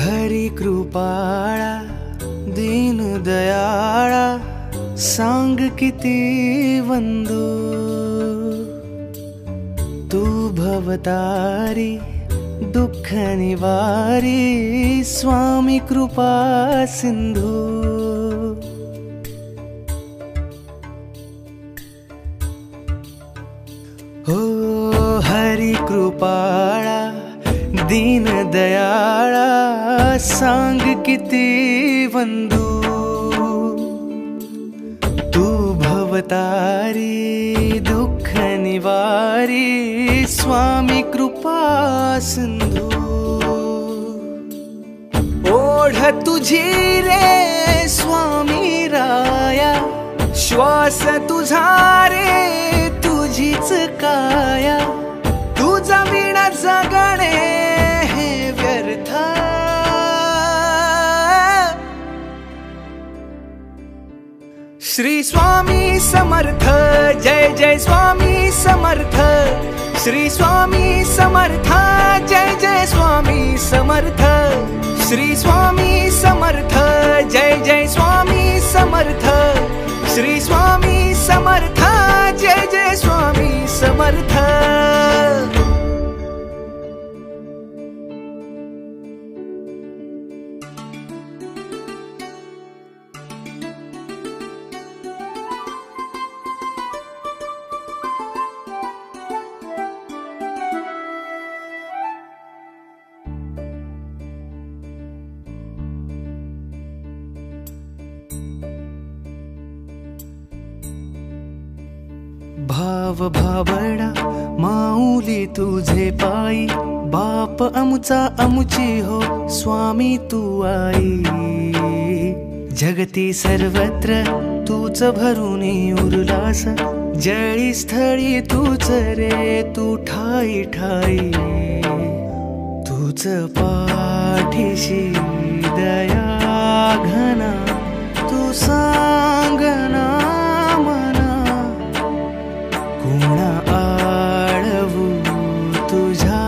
हरी कृपाळा दीन दयाळा सांग किती वंदू तू भवतारी दुःख निवारी स्वामी कृपा सिंधू। हो हरी कृपाळा दीन दयाळा सांग किती वंदू तू भवतारी दुःख निवारी स्वामी कृपा सिंधू। ओढ तुझी रे स्वामी राया श्वास तुझा रे तुझीच काया तुझा विना जगणे हे व्यर्थ। श्री स्वामी समर्थ जय जय स्वामी समर्थ श्री स्वामी समर्थ जय जय स्वामी समर्थ श्री स्वामी समर्थ जय जय स्वामी समर्थ श्री स्वामी समर्थ जय जय स्वामी समर्थ। भाव भावडा माऊली तुझे पायी बाप अमुचा अमुची हो स्वामी तू आई। जगती सर्वत्र तूच भरुनी उरलास जळी स्थळी तूच रे तू ठाई ठाई तूच पाठीशी दया घना तू सांगना कोणा आळवू तुझ्या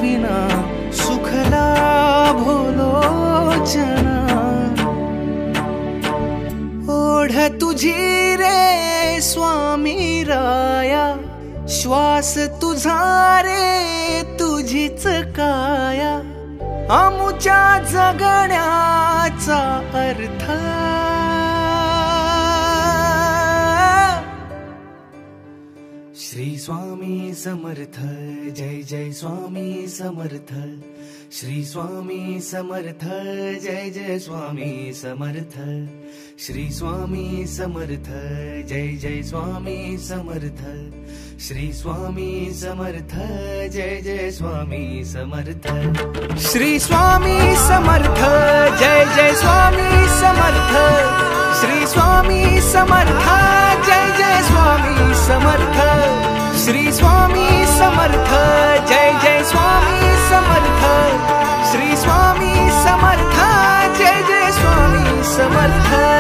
विना सुखला भोलोचना। ओढ तुझी रे स्वामी राया श्वास तुझा रे तुझीच काया आमुच्या जगण्याचा अर्थ। श्री स्वामी समर्थ जय जय स्वामी समर्थ श्री स्वामी समर्थ जय जय स्वामी समर्थ श्री स्वामी समर्थ जय जय स्वामी समर्थ श्री स्वामी समर्थ जय जय स्वामी समर्थ श्री स्वामी समर्थ जय जय स्वामी समर्थ श्री स्वामी समर्थ जय जय स्वामी समर्थ श्री स्वामी समर्थ जय जय स्वामी समर्थ श्री स्वामी समर्थ जय जय स्वामी समर्थ।